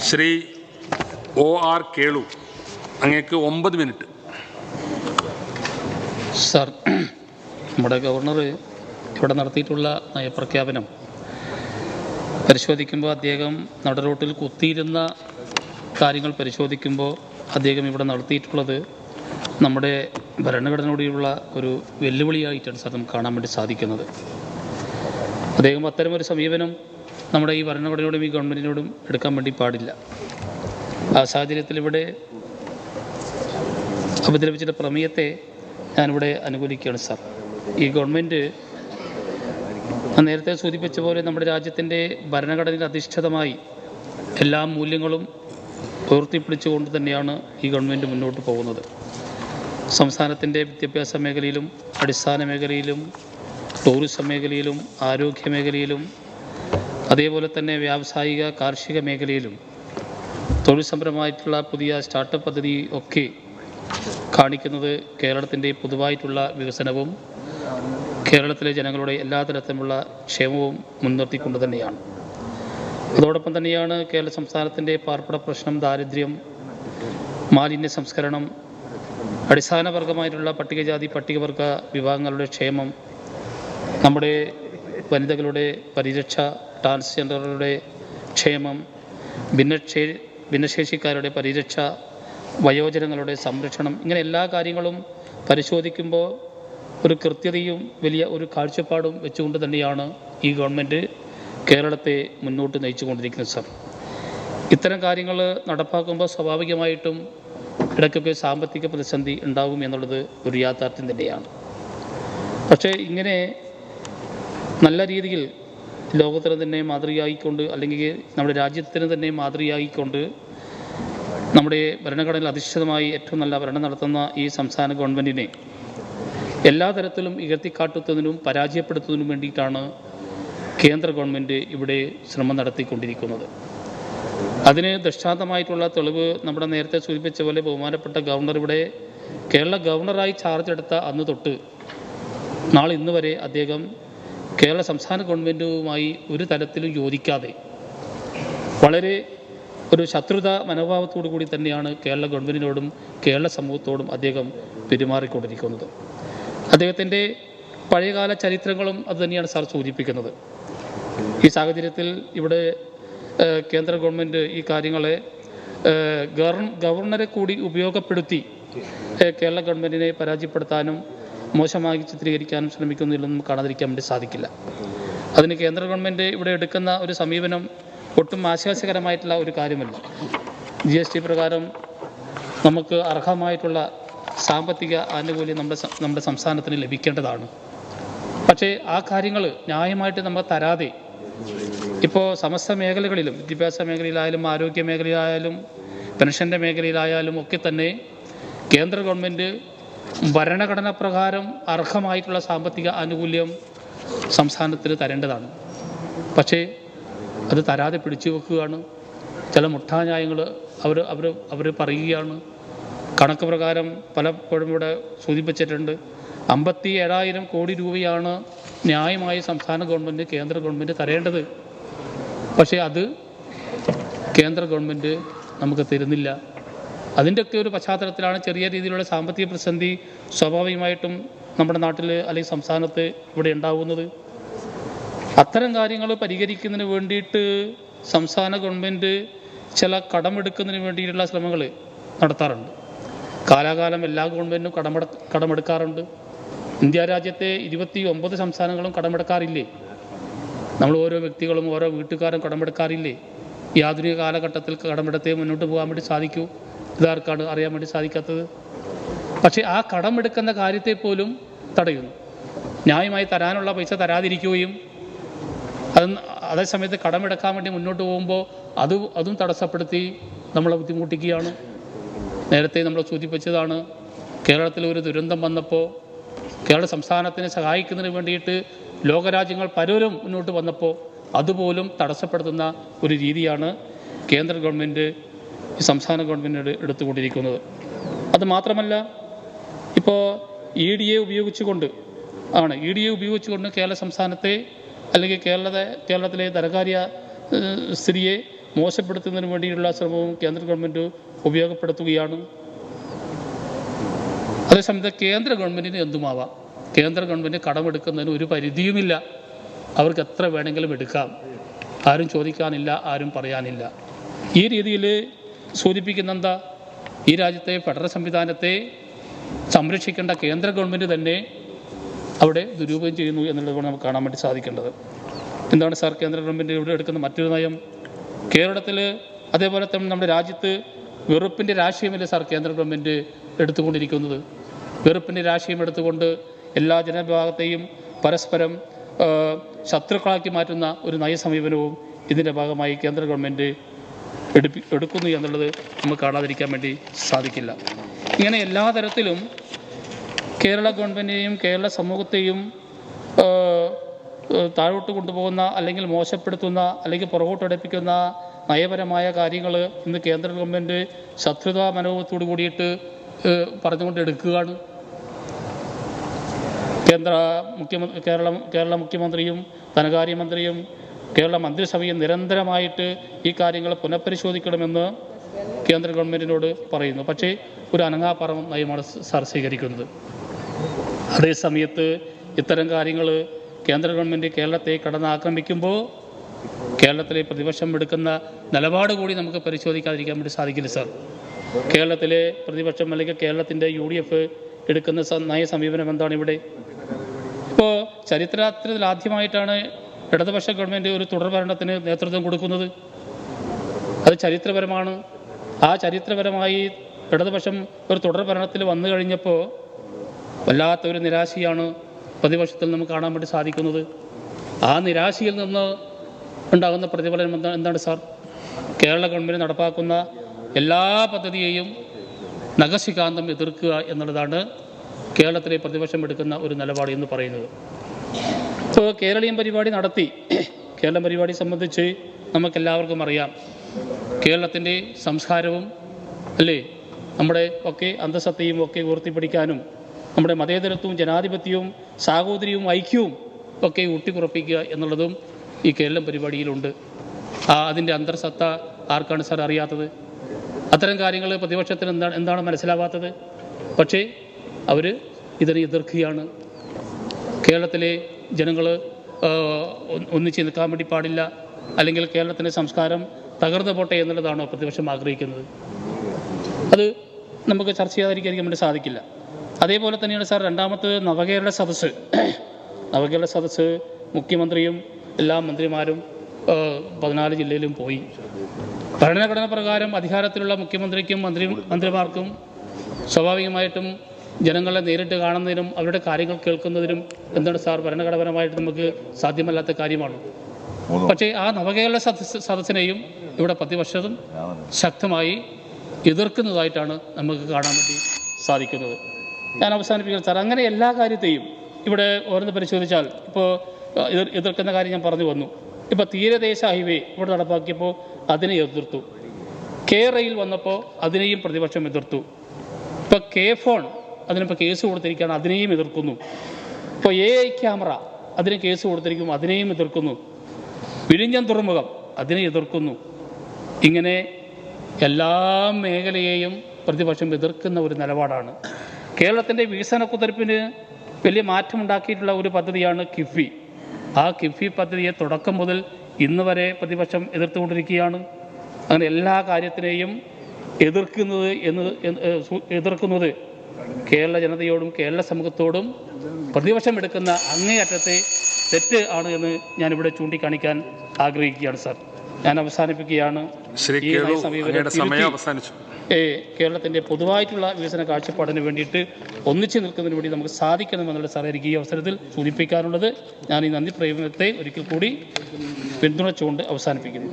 Shri OR Kelu, അങ്ങേക്ക് 9 minute. Sir, നമ്മുടെ governor ഇവിടെ നടത്തിയിട്ടുള്ള നയപ്രഖ്യാപനം പരിശോധിക്കുമ്പോൾ അദ്ദേഹം നടറോട്ടിൽ കുത്തിയിരുന്ന കാര്യങ്ങൾ പരിശോധിക്കുമ്പോൾ അദ്ദേഹം ഇവിടെ നടത്തിയിട്ടുള്ളത് നമ്മുടെ ഭരണഘടനയോടുള്ള ഒരു വെല്ലുവിളിയായിട്ടാണ് സാർ നമുക്ക് കാണാൻ വേണ്ടി സാധിക്കുന്നത്. അദ്ദേഹം അത്തരമൊരു സമീപനം നമ്മുടെ ഈ ഭരണഘടനയോടും ഈ ഗവൺമെൻറ്റിനോടും എടുക്കാൻ വേണ്ടി പാടില്ല. ആ സാഹചര്യത്തിൽ ഇവിടെ അവതരിപ്പിച്ചിട്ട പ്രമേയത്തെ ഞാനിവിടെ അനുകൂലിക്കുകയാണ് സാർ. ഈ ഗവൺമെൻറ് നേരത്തെ സൂചിപ്പിച്ച പോലെ നമ്മുടെ രാജ്യത്തിൻ്റെ ഭരണഘടനയിൽ അധിഷ്ഠിതമായി എല്ലാ മൂല്യങ്ങളും ഉയർത്തിപ്പിടിച്ചുകൊണ്ട് തന്നെയാണ് ഈ ഗവൺമെൻറ് മുന്നോട്ട് പോകുന്നത്. സംസ്ഥാനത്തിൻ്റെ വിദ്യാഭ്യാസ മേഖലയിലും അടിസ്ഥാന മേഖലയിലും ടൂറിസം മേഖലയിലും ആരോഗ്യ മേഖലയിലും അതേപോലെ തന്നെ വ്യാവസായിക കാർഷിക മേഖലയിലും തൊഴിൽ സംരംഭമായിട്ടുള്ള പുതിയ സ്റ്റാർട്ടപ്പ് പദ്ധതി ഒക്കെ കാണിക്കുന്നത് കേരളത്തിൻ്റെ പൊതുവായിട്ടുള്ള വികസനവും കേരളത്തിലെ ജനങ്ങളുടെ എല്ലാ തരത്തിലുള്ള ക്ഷേമവും മുൻനിർത്തിക്കൊണ്ട് തന്നെയാണ്. അതോടൊപ്പം തന്നെയാണ് കേരള സംസ്ഥാനത്തിൻ്റെ പാർപ്പിട പ്രശ്നം, ദാരിദ്ര്യം, മാലിന്യ സംസ്കരണം, അടിസ്ഥാനവർഗമായിട്ടുള്ള പട്ടികജാതി പട്ടികവർഗ വിഭാഗങ്ങളുടെ ക്ഷേമം, നമ്മുടെ വനിതകളുടെ പരിരക്ഷ, ട്രാൻസ്ജെൻഡറുടെ ക്ഷേമം, ഭിന്നശേഷിക്കാരുടെ പരിരക്ഷ, വയോജനങ്ങളുടെ സംരക്ഷണം, ഇങ്ങനെ എല്ലാ കാര്യങ്ങളും പരിശോധിക്കുമ്പോൾ ഒരു കൃത്യതയും വലിയ ഒരു കാഴ്ചപ്പാടും വെച്ചുകൊണ്ട് തന്നെയാണ് ഈ ഗവൺമെൻറ് കേരളത്തെ മുന്നോട്ട് നയിച്ചുകൊണ്ടിരിക്കുന്നത് സാർ. ഇത്തരം കാര്യങ്ങൾ നടപ്പാക്കുമ്പോൾ സ്വാഭാവികമായിട്ടും ഇടയ്ക്കൊക്കെ സാമ്പത്തിക പ്രതിസന്ധി ഉണ്ടാകും എന്നുള്ളത് ഒരു യാഥാർത്ഥ്യം തന്നെയാണ്. പക്ഷേ ഇങ്ങനെ നല്ല രീതിയിൽ ലോകത്തിന് തന്നെ മാതൃകയായിക്കൊണ്ട്, അല്ലെങ്കിൽ നമ്മുടെ രാജ്യത്തിന് തന്നെ മാതൃകയായിക്കൊണ്ട് നമ്മുടെ ഭരണഘടനയിൽ അധിഷ്ഠിതമായി ഏറ്റവും നല്ല ഭരണം നടത്തുന്ന ഈ സംസ്ഥാന ഗവൺമെൻറ്റിനെ എല്ലാ തരത്തിലും ഉയർത്തിക്കാട്ടുന്നതിനും പരാജയപ്പെടുത്തുന്നതിനും വേണ്ടിയിട്ടാണ് കേന്ദ്ര ഗവൺമെൻറ് ഇവിടെ ശ്രമം നടത്തിക്കൊണ്ടിരിക്കുന്നത്. അതിന് ദൃഷ്ടാന്തമായിട്ടുള്ള തെളിവ് നമ്മുടെ നേരത്തെ സൂചിപ്പിച്ച പോലെ ബഹുമാനപ്പെട്ട ഗവർണർ ഇവിടെ കേരള ഗവർണറായി ചാർജ് എടുത്ത അന്ന് തൊട്ട് നാളെ ഇന്ന് വരെ അദ്ദേഹം കേരള സംസ്ഥാന ഗവൺമെൻറ്റുമായി ഒരു തരത്തിലും യോജിക്കാതെ വളരെ ഒരു ശത്രുത മനോഭാവത്തോടു കൂടി തന്നെയാണ് കേരള ഗവൺമെൻറ്റിനോടും കേരള സമൂഹത്തോടും അദ്ദേഹം പെരുമാറിക്കൊണ്ടിരിക്കുന്നത്. അദ്ദേഹത്തിൻ്റെ പഴയകാല ചരിത്രങ്ങളും അതുതന്നെയാണ് സാർ സൂചിപ്പിക്കുന്നത്. ഈ സാഹചര്യത്തിൽ ഇവിടെ കേന്ദ്ര ഗവൺമെൻറ് ഈ കാര്യങ്ങളെ ഗവർണറെ കൂടി ഉപയോഗപ്പെടുത്തി കേരള ഗവൺമെൻറ്റിനെ പരാജയപ്പെടുത്താനും മോശമായി ചിത്രീകരിക്കാനും ശ്രമിക്കുന്നില്ലെന്നും കാണാതിരിക്കാൻ വേണ്ടി സാധിക്കില്ല. അതിന് കേന്ദ്ര ഗവൺമെൻറ് ഇവിടെ എടുക്കുന്ന ഒരു സമീപനം ഒട്ടും ആശ്വാസകരമായിട്ടുള്ള ഒരു കാര്യമല്ല. GST പ്രകാരം നമുക്ക് അർഹമായിട്ടുള്ള സാമ്പത്തിക ആനുകൂല്യം നമ്മുടെ സംസ്ഥാനത്തിന് ലഭിക്കേണ്ടതാണ്. പക്ഷേ ആ കാര്യങ്ങൾ ന്യായമായിട്ട് നമ്മൾ തരാതെ ഇപ്പോൾ സമസ്ത മേഖലകളിലും വിദ്യാഭ്യാസ മേഖലയിലായാലും ആരോഗ്യ മേഖലയിലായാലും പെൻഷൻ്റെ മേഖലയിലായാലും ഒക്കെ തന്നെ കേന്ദ്ര ഗവൺമെൻറ് ഭരണഘടന പ്രകാരം അർഹമായിട്ടുള്ള സാമ്പത്തിക ആനുകൂല്യം സംസ്ഥാനത്തിന് തരേണ്ടതാണ്. പക്ഷേ അത് തരാതെ പിടിച്ചു വെക്കുകയാണ്. ചില മുട്ടാന്യായങ്ങൾ അവർ പറയുകയാണ്. കണക്ക് പ്രകാരം പലപ്പോഴും ഇവിടെ സൂചിപ്പിച്ചിട്ടുണ്ട്, 57,000 കോടി രൂപയാണ് ന്യായമായി സംസ്ഥാന ഗവൺമെൻറ് കേന്ദ്ര ഗവൺമെൻറ് തരേണ്ടത്. പക്ഷേ അത് കേന്ദ്ര ഗവൺമെൻറ് നമുക്ക് തരുന്നില്ല. അതിൻ്റെയൊക്കെ ഒരു പശ്ചാത്തലത്തിലാണ് ചെറിയ രീതിയിലുള്ള സാമ്പത്തിക പ്രതിസന്ധി സ്വാഭാവികമായിട്ടും നമ്മുടെ നാട്ടിൽ അല്ലെങ്കിൽ സംസ്ഥാനത്ത് ഇവിടെ ഉണ്ടാകുന്നത്. അത്തരം കാര്യങ്ങൾ പരിഹരിക്കുന്നതിന് വേണ്ടിയിട്ട് സംസ്ഥാന ഗവൺമെൻറ് ചില കടമെടുക്കുന്നതിന് വേണ്ടിയിട്ടുള്ള ശ്രമങ്ങൾ നടത്താറുണ്ട്. കാലാകാലം എല്ലാ ഗവൺമെൻറ്റും കടമെടുക്കാറുണ്ട്. ഇന്ത്യ രാജ്യത്തെ 29 സംസ്ഥാനങ്ങളും കടമെടുക്കാറില്ലേ? നമ്മൾ ഓരോ വ്യക്തികളും ഓരോ വീട്ടുകാരും കടമെടുക്കാറില്ലേ? ഈ ആധുനിക കാലഘട്ടത്തിൽ കടമെടുത്തേ മുന്നോട്ട് പോകാൻ വേണ്ടി സാധിക്കൂ. ഇതാർക്കാണ് അറിയാൻ വേണ്ടി സാധിക്കാത്തത്? പക്ഷേ ആ കടമെടുക്കുന്ന കാര്യത്തെ പോലും തടയുന്നു. ന്യായമായി തരാനുള്ള പൈസ തരാതിരിക്കുകയും അതേസമയത്ത് കടമെടുക്കാൻ വേണ്ടി മുന്നോട്ട് പോകുമ്പോൾ അതും തടസ്സപ്പെടുത്തി നമ്മളെ ബുദ്ധിമുട്ടിക്കുകയാണ്. നേരത്തെ നമ്മൾ സൂചിപ്പിച്ചതാണ്, കേരളത്തിൽ ഒരു ദുരന്തം വന്നപ്പോൾ കേരള സംസ്ഥാനത്തിനെ സഹായിക്കുന്നതിന് വേണ്ടിയിട്ട് ലോകരാജ്യങ്ങൾ പലരും മുന്നോട്ട് വന്നപ്പോൾ അതുപോലും തടസ്സപ്പെടുത്തുന്ന ഒരു രീതിയാണ് കേന്ദ്ര ഗവൺമെൻറ് സംസ്ഥാന ഗവൺമെൻറ് എടുത്തുകൊണ്ടിരിക്കുന്നത്. അത് മാത്രമല്ല, ഇപ്പോൾ EDA ഉപയോഗിച്ചുകൊണ്ട് കേരള സംസ്ഥാനത്തെ അല്ലെങ്കിൽ കേരളത്തിലെ ധനകാര്യ സ്ഥിതിയെ മോശപ്പെടുത്തുന്നതിന് വേണ്ടിയുള്ള ശ്രമവും കേന്ദ്ര ഗവൺമെൻറ് ഉപയോഗപ്പെടുത്തുകയാണ്. അതേസമയത്ത് കേന്ദ്ര ഗവൺമെൻറ്റിന് എന്തുമാവാം. കേന്ദ്ര ഗവൺമെൻറ് കടമെടുക്കുന്നതിന് ഒരു പരിധിയുമില്ല. അവർക്ക് എത്ര വേണമെങ്കിലും എടുക്കാം. ആരും ചോദിക്കാനില്ല, ആരും പറയാനില്ല. ഈ രീതിയിൽ സൂചിപ്പിക്കുന്ന എന്താ, ഈ രാജ്യത്തെ ഫെഡറൽ സംവിധാനത്തെ സംരക്ഷിക്കേണ്ട കേന്ദ്ര ഗവൺമെൻറ് തന്നെ അവിടെ ദുരുപയോഗം ചെയ്യുന്നു എന്നുള്ളത് നമുക്ക് കാണാൻ വേണ്ടി സാധിക്കേണ്ടത്. എന്താണ് സാർ കേന്ദ്ര ഗവൺമെൻറ് ഇവിടെ എടുക്കുന്ന മറ്റൊരു നയം? കേരളത്തിൽ അതേപോലെ തന്നെ നമ്മുടെ രാജ്യത്ത് വെറുപ്പിൻ്റെ രാഷ്ട്രീയമല്ലേ സാർ കേന്ദ്ര ഗവൺമെൻറ് എടുത്തുകൊണ്ടിരിക്കുന്നത്? വെറുപ്പിൻ്റെ രാഷ്ട്രീയം എടുത്തുകൊണ്ട് എല്ലാ ജനവിഭാഗത്തെയും പരസ്പരം ശത്രുക്കളാക്കി മാറ്റുന്ന ഒരു നയസമീപനവും ഇതിൻ്റെ ഭാഗമായി കേന്ദ്ര ഗവൺമെൻറ് എടുക്കുന്നു എന്നുള്ളത് നമുക്ക് കാണാതിരിക്കാൻ വേണ്ടി സാധിക്കില്ല. ഇങ്ങനെ എല്ലാ തരത്തിലും കേരള ഗവൺമെൻറ്റിനെയും കേരള സമൂഹത്തെയും താഴോട്ട് കൊണ്ടുപോകുന്ന അല്ലെങ്കിൽ മോശപ്പെടുത്തുന്ന അല്ലെങ്കിൽ പുറകോട്ടടുപ്പിക്കുന്ന നയപരമായ കാര്യങ്ങൾ ഇന്ന് കേന്ദ്ര ഗവൺമെൻറ് ശത്രുതാ മനോഭാവത്തോടു കൂടിയിട്ട് പറഞ്ഞുകൊണ്ട് എടുക്കുകയാണ്. കേരള മുഖ്യമന്ത്രിയും ധനകാര്യമന്ത്രിയും കേരള മന്ത്രിസഭയും നിരന്തരമായിട്ട് ഈ കാര്യങ്ങൾ പുനഃപരിശോധിക്കണമെന്ന് കേന്ദ്ര ഗവൺമെൻറ്റിനോട് പറയുന്നു. പക്ഷേ ഒരു അനങ്ങാപ്പറം നയമാണ് സാർ സ്വീകരിക്കുന്നത്. അതേസമയത്ത് ഇത്തരം കാര്യങ്ങൾ കേന്ദ്ര ഗവൺമെൻറ് കേരളത്തെ കടന്നാക്രമിക്കുമ്പോൾ കേരളത്തിലെ പ്രതിപക്ഷം എടുക്കുന്ന നിലപാട് കൂടി നമുക്ക് പരിശോധിക്കാതിരിക്കാൻ വേണ്ടി സാധിക്കില്ല സാർ. കേരളത്തിലെ പ്രതിപക്ഷം അല്ലെങ്കിൽ കേരളത്തിൻ്റെ UDF എടുക്കുന്ന നയ സമീപനം എന്താണ് ഇവിടെ? ഇപ്പോൾ ചരിത്രത്തിൽ ആദ്യമായിട്ടാണ് ഇടതുപക്ഷ ഗവൺമെൻറ് ഒരു തുടർഭരണത്തിന് നേതൃത്വം കൊടുക്കുന്നത്. അത് ചരിത്രപരമാണ്. ആ ചരിത്രപരമായി ഇടതുപക്ഷം ഒരു തുടർഭരണത്തിൽ വന്നു കഴിഞ്ഞപ്പോൾ വല്ലാത്തൊരു നിരാശയാണ് പ്രതിപക്ഷത്തിൽ നമുക്ക് കാണാൻ വേണ്ടി സാധിക്കുന്നത്. ആ നിരാശയിൽ നിന്ന് ഉണ്ടാകുന്ന പ്രതിഫലനം എന്താണ് സാർ? കേരള ഗവൺമെൻറ് നടപ്പാക്കുന്ന എല്ലാ പദ്ധതിയെയും നഖശിഖാന്തം എതിർക്കുക എന്നുള്ളതാണ് കേരളത്തിലെ പ്രതിപക്ഷം എടുക്കുന്ന ഒരു നിലപാട് എന്ന് പറയുന്നത്. ഇപ്പോൾ കേരളീയം പരിപാടി നടത്തി. കേരളം പരിപാടി സംബന്ധിച്ച് നമുക്കെല്ലാവർക്കും അറിയാം. കേരളത്തിൻ്റെ സംസ്കാരവും അല്ലേ നമ്മുടെ ഒക്കെ അന്തസ്സത്തെയും ഒക്കെ ഉയർത്തിപ്പിടിക്കാനും നമ്മുടെ മതേതരത്വവും ജനാധിപത്യവും സാഹോദര്യവും ഐക്യവും ഒക്കെ ഊട്ടിക്കുറപ്പിക്കുക എന്നുള്ളതും ഈ കേരളം പരിപാടിയിലുണ്ട്. അതിൻ്റെ അന്തർസത്ത ആർക്കാണ് സാർ അറിയാത്തത്? അത്തരം കാര്യങ്ങൾ പ്രതിപക്ഷത്തിന് എന്താണ് മനസ്സിലാവാത്തത്? പക്ഷേ അവർ ഇതിനെ എതിർക്കുകയാണ്. കേരളത്തിലെ ജനങ്ങൾ ഒന്നിച്ച് നിൽക്കാൻ വേണ്ടി പാടില്ല, അല്ലെങ്കിൽ കേരളത്തിൻ്റെ സംസ്കാരം തകർന്നു പോട്ടെ എന്നുള്ളതാണോ പ്രതിപക്ഷം ആഗ്രഹിക്കുന്നത്? അത് നമുക്ക് ചർച്ച ചെയ്യാതിരിക്കാൻ വേണ്ടി സാധിക്കില്ല. അതേപോലെ തന്നെയാണ് സാർ രണ്ടാമത്തെ നവകേരള സദസ്സ്. നവകേരള സദസ്സ് മുഖ്യമന്ത്രിയും എല്ലാ മന്ത്രിമാരും 14 ജില്ലയിലും പോയി. ഭരണഘടന പ്രകാരം അധികാരത്തിലുള്ള മുഖ്യമന്ത്രിക്കും മന്ത്രിമാർക്കും സ്വാഭാവികമായിട്ടും ജനങ്ങളെ നേരിട്ട് കാണുന്നതിനും അവരുടെ കാര്യങ്ങൾ കേൾക്കുന്നതിനും എന്താണ് സാർ ഭരണഘടനാപരമായിട്ട് നമുക്ക് സാധ്യമല്ലാത്ത കാര്യമാണ്. പക്ഷേ ആ നവകേരള സദസ്സിനെയും ഇവിടെ പ്രതിപക്ഷവും ശക്തമായി എതിർക്കുന്നതായിട്ടാണ് നമുക്ക് കാണാൻ വേണ്ടി സാധിക്കുന്നത്. ഞാൻ അവസാനിപ്പിക്കാൻ സാർ, അങ്ങനെ എല്ലാ കാര്യത്തെയും ഇവിടെ ഓരോന്ന് പരിശോധിച്ചാൽ ഇപ്പോൾ എതിർക്കുന്ന കാര്യം ഞാൻ പറഞ്ഞു വന്നു. ഇപ്പോൾ തീരദേശ ഹൈവേ ഇവിടെ നടപ്പാക്കിയപ്പോൾ അതിനെ എതിർത്തു. റെയിൽ വന്നപ്പോൾ അതിനെയും പ്രതിപക്ഷം എതിർത്തു. ഇപ്പോൾ ഫോൺ അതിനിപ്പോൾ കേസ് കൊടുത്തിരിക്കുകയാണ്, അതിനെയും എതിർക്കുന്നു. ഇപ്പോൾ AI ക്യാമറ അതിന് കേസ് കൊടുത്തിരിക്കും, അതിനെയും എതിർക്കുന്നു. വിഴിഞ്ഞം തുറമുഖം അതിനെ എതിർക്കുന്നു. ഇങ്ങനെ എല്ലാ മേഖലയെയും പ്രതിപക്ഷം എതിർക്കുന്ന ഒരു നിലപാടാണ്. കേരളത്തിൻ്റെ വികസന കുതിപ്പിന് വലിയ മാറ്റമുണ്ടാക്കിയിട്ടുള്ള ഒരു പദ്ധതിയാണ് കിഫ്ബി. ആ കിഫ്ബി പദ്ധതിയെ തുടക്കം മുതൽ ഇന്ന് വരെ പ്രതിപക്ഷം എതിർത്തുകൊണ്ടിരിക്കുകയാണ്. അങ്ങനെ എല്ലാ കാര്യത്തിനെയും എതിർക്കുന്നത് കേരള ജനതയോടും കേരള സമൂഹത്തോടും പ്രതിപക്ഷം എടുക്കുന്ന അങ്ങേയറ്റത്തെ തെറ്റ് ആണ് എന്ന് ഞാനിവിടെ ചൂണ്ടിക്കാണിക്കാൻ ആഗ്രഹിക്കുകയാണ് സാർ. ഞാൻ അവസാനിപ്പിക്കുകയാണ്. ഈ നയസമീപനം കേരളത്തിൻ്റെ പൊതുവായിട്ടുള്ള വികസന കാഴ്ചപ്പാടിന് വേണ്ടിയിട്ട് ഒന്നിച്ചു നിൽക്കുന്നതിന് വേണ്ടി നമുക്ക് സാധിക്കണമെന്നുള്ള സാർ എനിക്ക് ഈ അവസരത്തിൽ സൂചിപ്പിക്കാനുള്ളത്. ഞാൻ ഈ നന്ദി പ്രേമത്തെ ഒരിക്കൽ കൂടി പിന്തുണച്ചുകൊണ്ട് അവസാനിപ്പിക്കുന്നു.